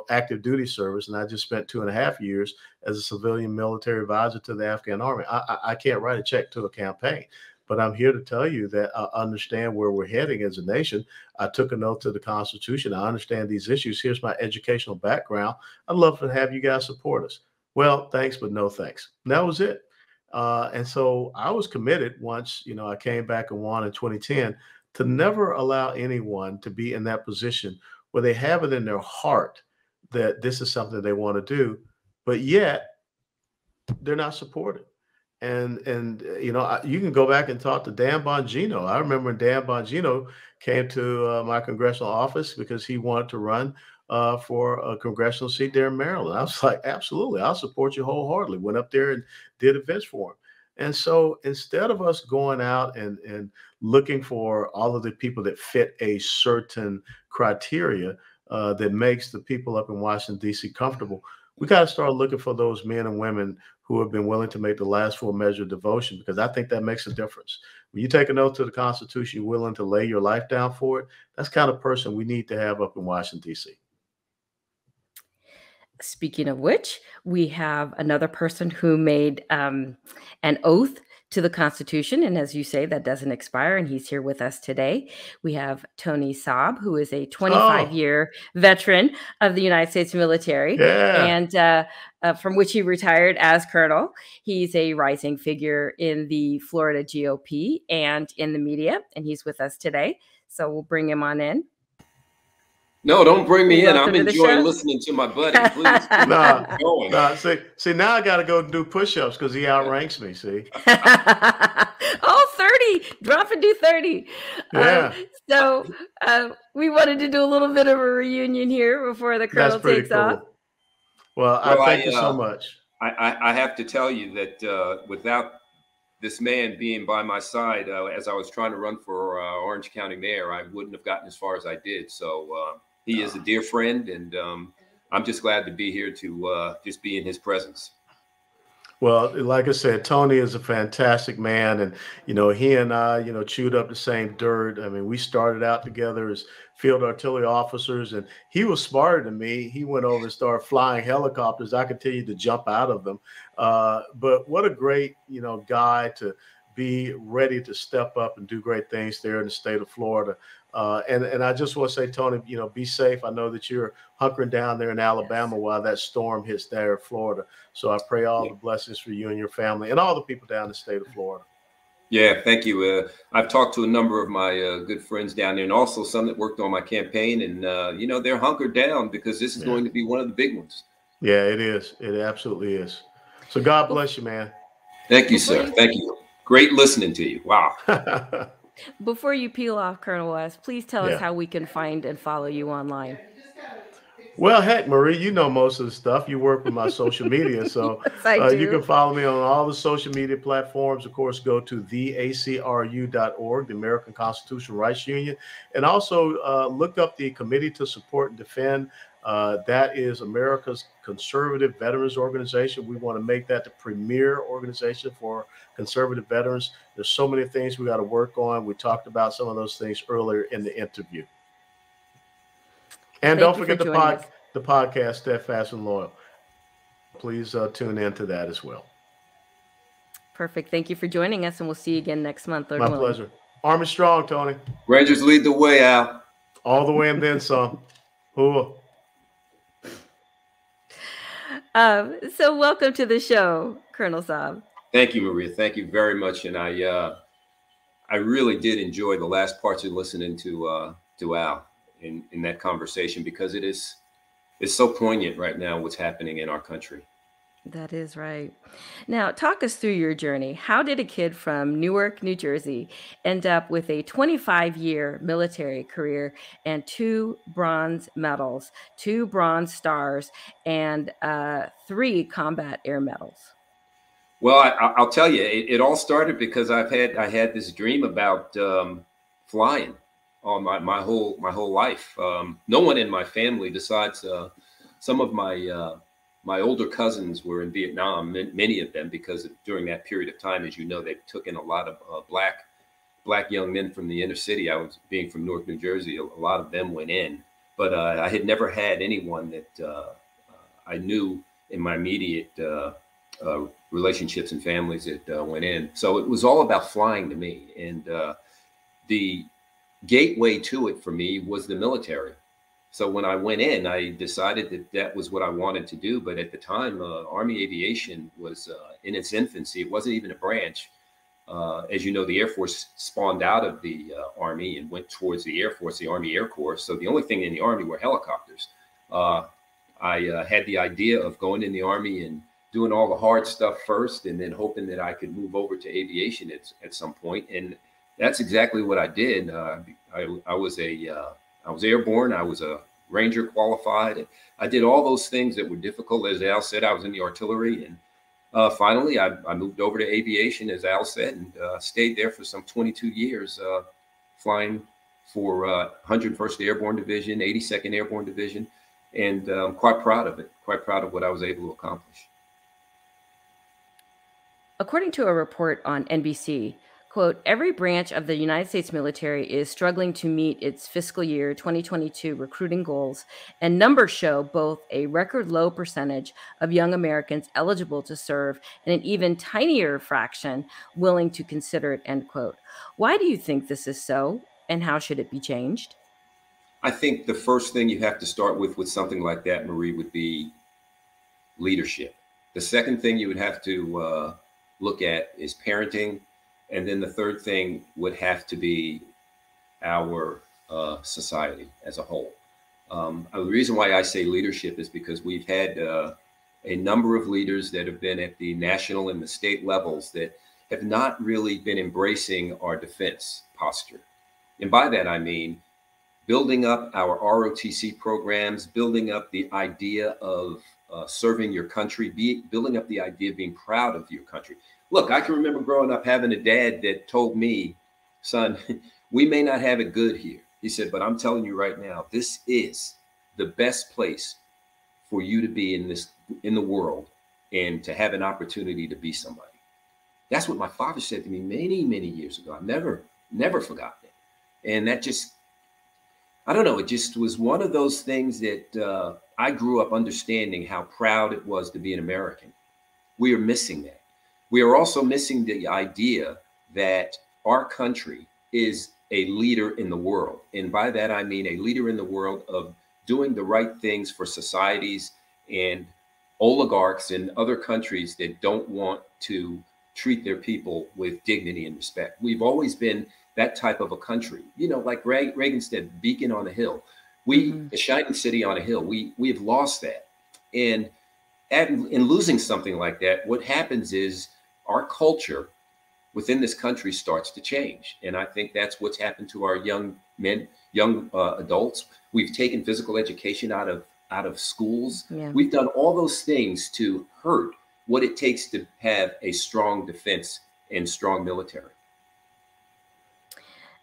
active duty service, and I just spent 2.5 years as a civilian military advisor to the Afghan army. I can't write a check to a campaign, but I'm here to tell you that I understand where we're heading as a nation. I took an oath to the Constitution. I understand these issues. Here's my educational background. I'd love to have you guys support us. Well, thanks, but no thanks. And that was it. And so I was committed once, I came back and won in 2010 to never allow anyone to be in that position where they have it in their heart that this is something they want to do, but yet they're not supported. And you can go back and talk to Dan Bongino. I remember when Dan Bongino came to my congressional office because he wanted to run for a congressional seat there in Maryland. I was like, absolutely, I'll support you wholeheartedly. Went up there and did events for him. And so instead of us going out and looking for all of the people that fit a certain criteria that makes the people up in Washington, D.C. comfortable, we got to start looking for those men and women who have been willing to make the last full measure of devotion, because I think that makes a difference. When you take an oath to the Constitution, you're willing to lay your life down for it. That's the kind of person we need to have up in Washington, D.C. Speaking of which, we have another person who made an oath to the Constitution. And as you say, that doesn't expire. And he's here with us today. We have Tony Sabb, who is a 25-year veteran of the United States military, and from which he retired as colonel. He's a rising figure in the Florida GOP and in the media. And he's with us today. So we'll bring him on in. No, don't bring me in. I'm enjoying listening to my buddy. Please. Nah. See, now I got to go do push-ups because he outranks me. See. 30. Drop and do 30. Yeah. So we wanted to do a little bit of a reunion here before the colonel takes off. Well, I thank you so much. I have to tell you that without this man being by my side as I was trying to run for Orange County mayor, I wouldn't have gotten as far as I did. So he is a dear friend, and I'm just glad to be here to just be in his presence. Well, like I said, Tony is a fantastic man, and he and I, chewed up the same dirt. I mean, we started out together as field artillery officers, and he was smarter than me. He went over and started flying helicopters. I continued to jump out of them. But what a great, guy to be ready to step up and do great things there in the state of Florida. And I just want to say, Tony, be safe. I know that you're hunkering down there in Alabama while that storm hits there in Florida. So I pray all the blessings for you and your family and all the people down in the state of Florida. Yeah, thank you. I've talked to a number of my good friends down there, and also some that worked on my campaign. And, they're hunkered down because this is going to be one of the big ones. Yeah, it is. It absolutely is. So God bless you, man. Thank you, sir. Thank you. Great listening to you. Wow. Before you peel off, Colonel West, please tell us how we can find and follow you online. Well, heck, Marie, you know most of the stuff. You work with my social media, so yes, you can follow me on all the social media platforms. Of course, go to theacru.org, the American Constitutional Rights Union, and also look up the Committee to Support and Defend. That is America's conservative veterans organization. We want to make that the premier organization for conservative veterans. There's so many things we got to work on. We talked about some of those things earlier in the interview. And don't forget the podcast, Steadfast and Loyal. Please tune into that as well. Perfect. Thank you for joining us, and we'll see you again next month. My pleasure. Army strong, Tony. Rangers lead the way, Al. All the way and then some. So welcome to the show, Colonel Sabb. Thank you, Maria. Thank you very much. And I really did enjoy the last parts of listening to Al in that conversation, because it's so poignant right now what's happening in our country. That is right. Now, talk us through your journey. How did a kid from Newark, New Jersey, end up with a 25-year military career and 2 bronze medals, 2 bronze stars, and 3 combat air medals? Well, I'll tell you, it all started because I had this dream about flying all my whole life. No one in my family, besides some of my older cousins, were in Vietnam, many of them, because during that period of time, as you know, they took in a lot of black black young men from the inner city. I was being from Newark, New Jersey. A lot of them went in, but I had never had anyone that I knew in my immediate relationships and families that went in. So it was all about flying to me. And the gateway to it for me was the military. So when I went in, I decided that that was what I wanted to do. But at the time, Army aviation was in its infancy. It wasn't even a branch. As you know, the Air Force spawned out of the Army and went towards the Air Force, the Army Air Corps. So the only thing in the Army were helicopters. I had the idea of going in the Army and doing all the hard stuff first, and then hoping that I could move over to aviation at some point. And that's exactly what I did. I was airborne. I was a Ranger qualified. I did all those things that were difficult. As Al said, I was in the artillery, and finally I moved over to aviation, as Al said, and stayed there for some 22 years, flying for 101st Airborne Division, 82nd Airborne Division, and I'm quite proud of it. Quite proud of what I was able to accomplish. According to a report on NBC, quote, every branch of the United States military is struggling to meet its fiscal year 2022 recruiting goals, and numbers show both a record low percentage of young Americans eligible to serve and an even tinier fraction willing to consider it, end quote. Why do you think this is so, and how should it be changed? I think the first thing you have to start with something like that, Marie, would be leadership. The second thing you would have to look at is parenting. And then the third thing would have to be our society as a whole. The reason why I say leadership is because we've had a number of leaders that have been at the national and the state levels that have not really been embracing our defense posture. And by that, I mean building up our ROTC programs, building up the idea of serving your country, building up the idea of being proud of your country. Look, I can remember growing up having a dad that told me, son, we may not have it good here. He said, but I'm telling you right now, this is the best place for you to be in the world and to have an opportunity to be somebody. That's what my father said to me many, many years ago. I've never forgotten it. And that just, I don't know, it just was one of those things that I grew up understanding how proud it was to be an American. We are missing that. We are also missing the idea that our country is a leader in the world. And by that, I mean a leader in the world of doing the right things for societies and oligarchs in other countries that don't want to treat their people with dignity and respect. We've always been that type of a country. You know, like Reagan said, beacon on a hill. A shining city on a hill. We have lost that. And in losing something like that, what happens is our culture within this country starts to change. And I think that's what's happened to our young men, young adults. We've taken physical education out of schools. Yeah. We've done all those things to hurt what it takes to have a strong defense and strong military.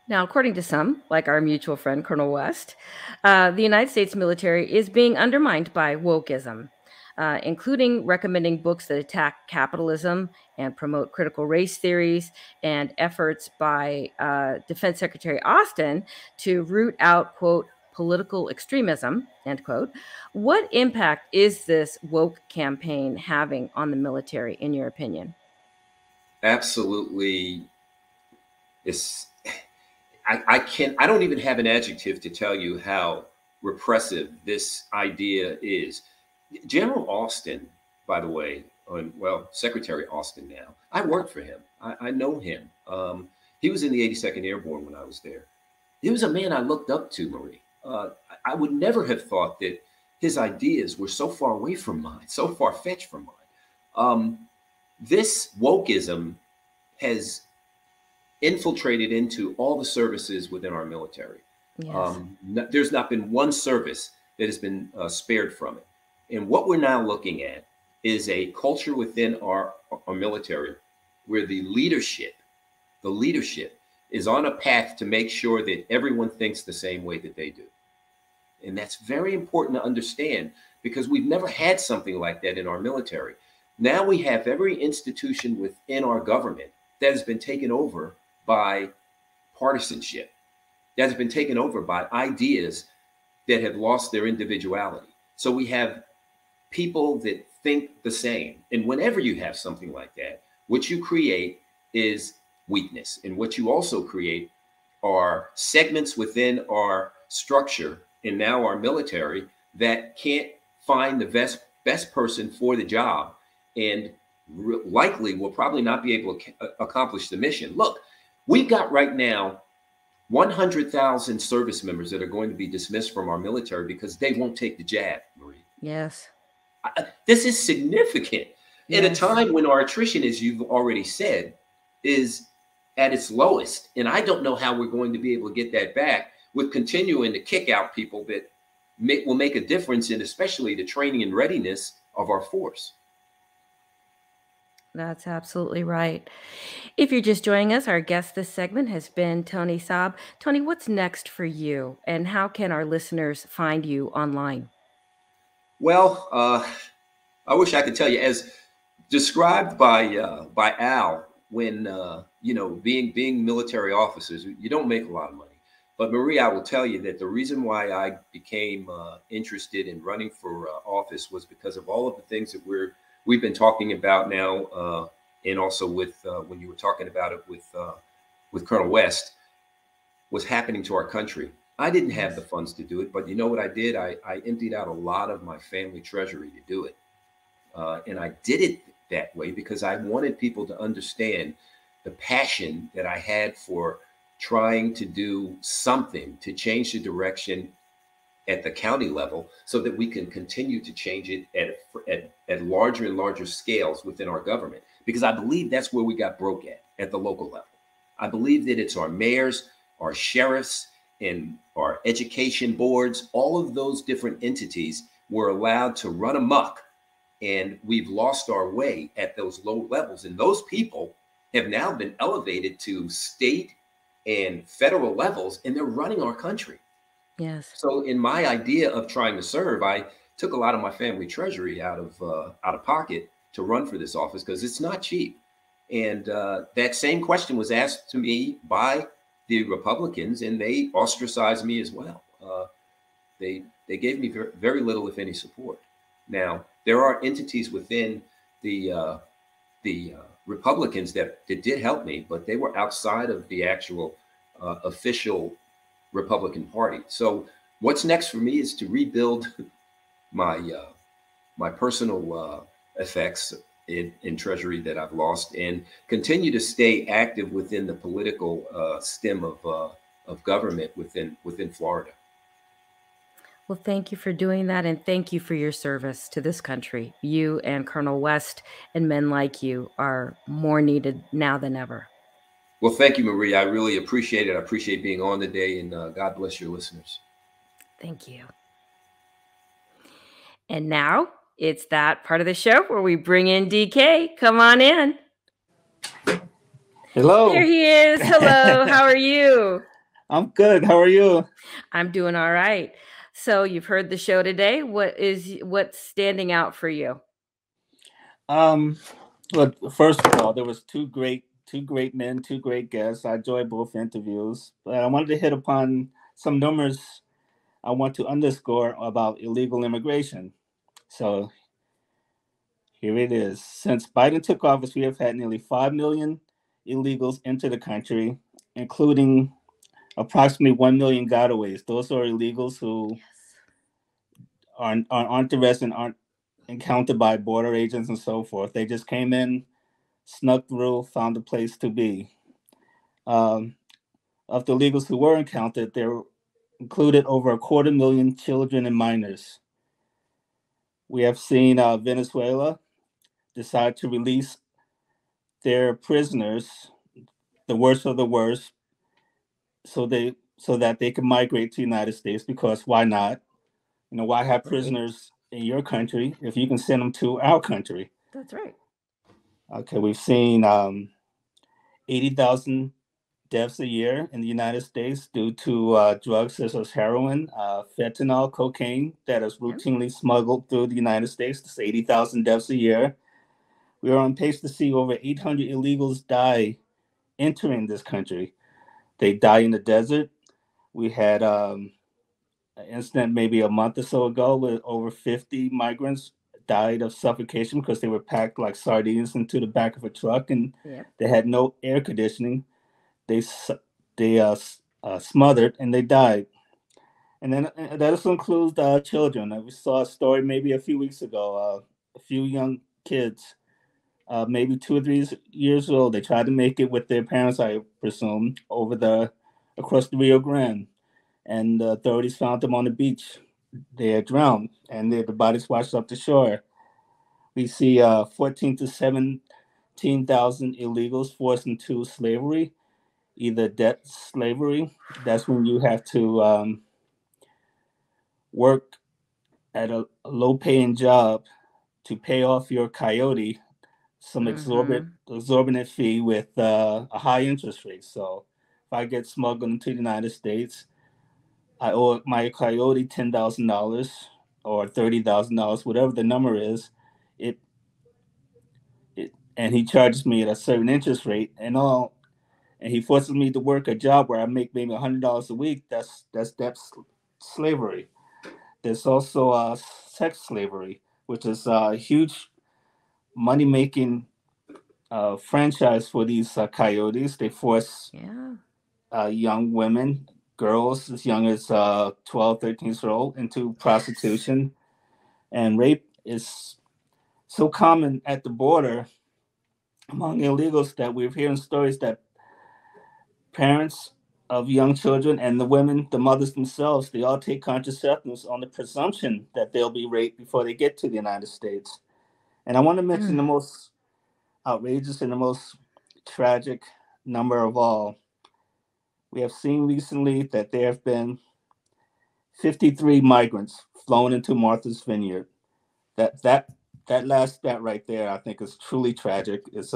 Now, according to some, like our mutual friend, Colonel West, the United States military is being undermined by wokeism, including recommending books that attack capitalism and promote critical race theories, and efforts by Defense Secretary Austin to root out, quote, political extremism, end quote. What impact is this woke campaign having on the military, in your opinion? Absolutely. I don't even have an adjective to tell you how repressive this idea is. General Austin, by the way, Secretary Austin now, I worked for him. I know him. He was in the 82nd Airborne when I was there. He was a man I looked up to, Marie. I would never have thought that his ideas were so far away from mine, so far-fetched from mine. This wokeism has infiltrated into all the services within our military. Yes. There's not been one service that has been spared from it. And what we're now looking at is a culture within our military where the leadership is on a path to make sure that everyone thinks the same way that they do. And that's very important to understand, because we've never had something like that in our military. Now we have every institution within our government that has been taken over by partisanship, that has been taken over by ideas that have lost their individuality. So we have people that think the same. And whenever you have something like that, what you create is weakness. And what you also create are segments within our structure and now our military that can't find the best person for the job, and likely will probably not be able to accomplish the mission. Look, we've got right now 100,000 service members that are going to be dismissed from our military because they won't take the jab, Marie. Yes. This is significant. At a time when our attrition, as you've already said, is at its lowest. And I don't know how we're going to be able to get that back with continuing to kick out people that will make a difference in especially the training and readiness of our force. That's absolutely right. If you're just joining us, our guest this segment has been Tony Sabb. Tony, what's next for you, and how can our listeners find you online? Well, I wish I could tell you, as described by Al, when being military officers, you don't make a lot of money. But Marie, I will tell you that the reason why I became interested in running for office was because of all of the things that we've been talking about now, and also with when you were talking about it with Colonel West, was happening to our country. I didn't have the funds to do it, but you know what I did? I emptied out a lot of my family treasury to do it. And I did it that way because I wanted people to understand the passion that I had for trying to do something to change the direction at the county level so that we can continue to change it at larger and larger scales within our government. Because I believe that's where we got broke at the local level. I believe that it's our mayors, our sheriffs, and our education boards. All of those different entities were allowed to run amok, and we've lost our way at those low levels. And those people have now been elevated to state and federal levels, and they're running our country. Yes. So in my idea of trying to serve, I took a lot of my family treasury out of pocket to run for this office because it's not cheap. And that same question was asked to me by the Republicans, and they ostracized me as well. They gave me very little, if any, support. Now, there are entities within the Republicans that did help me, but they were outside of the actual official Republican Party. So what's next for me is to rebuild my personal effects in Treasury that I've lost, and continue to stay active within the political stem of government within Florida. Well, thank you for doing that, and thank you for your service to this country. You and Colonel West and men like you are more needed now than ever. Well, thank you, Marie. I really appreciate it. I appreciate being on today, and God bless your listeners. Thank you. And now it's that part of the show where we bring in DK. Come on in. Hello. There he is. Hello. How are you? I'm good. How are you? I'm doing all right. So you've heard the show today. What's standing out for you? Well, first of all, there was two great men, two great guests. I enjoyed both interviews, but I wanted to hit upon some numbers I want to underscore about illegal immigration. So here it is. Since Biden took office, we have had nearly 5 million illegals enter the country, including approximately 1 million gotaways. Those are illegals who aren't arrested and aren't encountered by border agents and so forth. They just came in, snuck through, found a place to be. Of the illegals who were encountered, there included over 250,000 children and minors. We have seen Venezuela decide to release their prisoners, the worst of the worst, so that they can migrate to the United States, because why not? You know, why have prisoners in your country if you can send them to our country? That's right. Okay, we've seen 80,000 deaths a year in the United States due to drugs such as heroin, fentanyl, cocaine that is routinely smuggled through the United States. That's 80,000 deaths a year. We are on pace to see over 800 illegals die entering this country. They die in the desert. We had an incident maybe a month or so ago with over 50 migrants died of suffocation because they were packed like sardines into the back of a truck, and they had no air conditioning. They smothered and they died. And then that also includes children. We saw a story maybe a few weeks ago. A few young kids, maybe 2 or 3 years old, they tried to make it with their parents, I presume, across the Rio Grande. And the authorities found them on the beach. They had drowned, and the bodies washed up the shore. We see 14 to 17,000 illegals forced into slavery, either debt slavery. That's when you have to work at a low-paying job to pay off your coyote, some exorbitant fee with a high interest rate. So if I get smuggled into the United States, I owe my coyote $10,000 or $30,000, whatever the number is. And he charges me at a certain interest rate and he forces me to work a job where I make maybe $100 a week. That's slavery. There's also sex slavery, which is a huge money-making franchise for these coyotes. They force young women, girls as young as 12, 13 years old into prostitution. And rape is so common at the border among illegals that we're hearing stories that parents of young children and the women, the mothers themselves, they all take contraceptives on the presumption that they'll be raped before they get to the United States. And I want to mention the most outrageous and the most tragic number of all. We have seen recently that there have been 53 migrants flown into Martha's Vineyard. That last stat right there, I think, is truly tragic. It's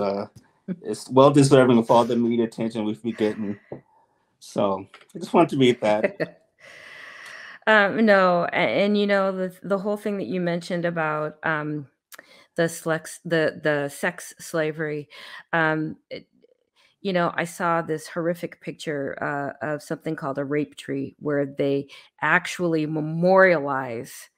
well deserving of all the media attention we've been getting. So I just wanted to read that. No, and you know the whole thing that you mentioned about the sex slavery. You know, I saw this horrific picture of something called a rape tree, where they actually memorialize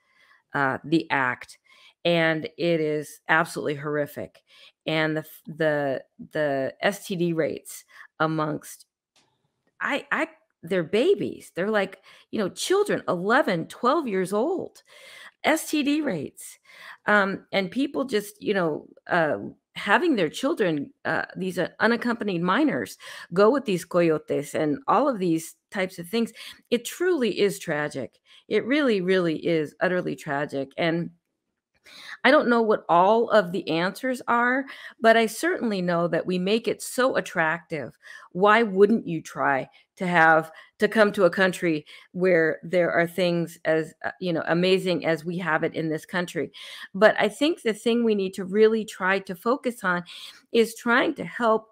the act, and it is absolutely horrific. And the STD rates amongst they're babies. They're like, you know, children, 11, 12 years old, STD rates. And people just, you know, having their children, these unaccompanied minors, go with these coyotes and all of these types of things. It truly is tragic. It really, really is utterly tragic. And I don't know what all of the answers are, but I certainly know that we make it so attractive. Why wouldn't you try to come to a country where there are things as you know, amazing as we have it in this country? But I think the thing we need to really try to focus on is trying to help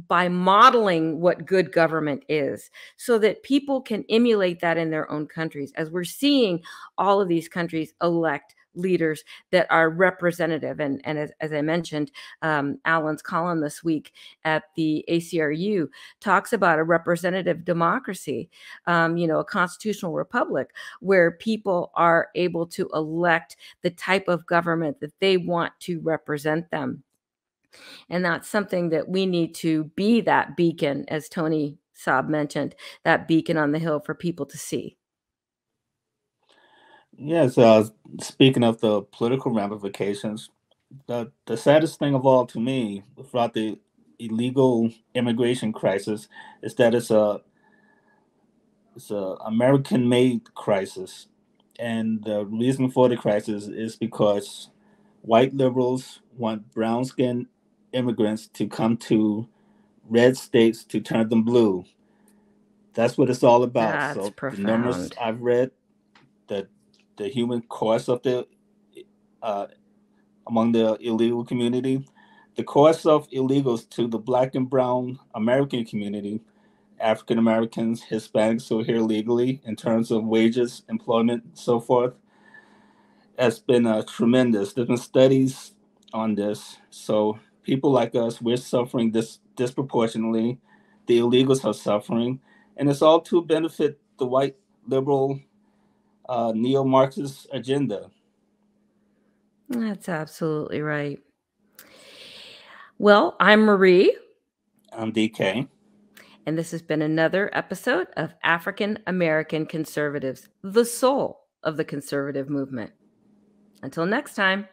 by modeling what good government is, so that people can emulate that in their own countries, as we're seeing all of these countries elect leaders that are representative. And as I mentioned, Alan's column this week at the ACRU talks about a representative democracy, you know, a constitutional republic where people are able to elect the type of government that they want to represent them. And that's something that we need to be, that beacon, as Tony Sabb mentioned, that beacon on the hill for people to see. Yes, speaking of the political ramifications, the saddest thing of all to me throughout the illegal immigration crisis is that it's a American-made crisis. And the reason for the crisis is because white liberals want brown-skinned immigrants to come to red states to turn them blue. That's what it's all about. That's so profound. The numbers I've read, the human cost of among the illegal community, the cost of illegals to the Black and brown American community, African Americans, Hispanics who are here legally, in terms of wages, employment, and so forth, has been tremendous. There's been studies on this. So people like us, we're suffering disproportionately. The illegals are suffering. And it's all to benefit the white liberal neo-Marxist agenda. That's absolutely right. Well, I'm Marie. I'm DK. And this has been another episode of African American Conservatives, the soul of the conservative movement. Until next time.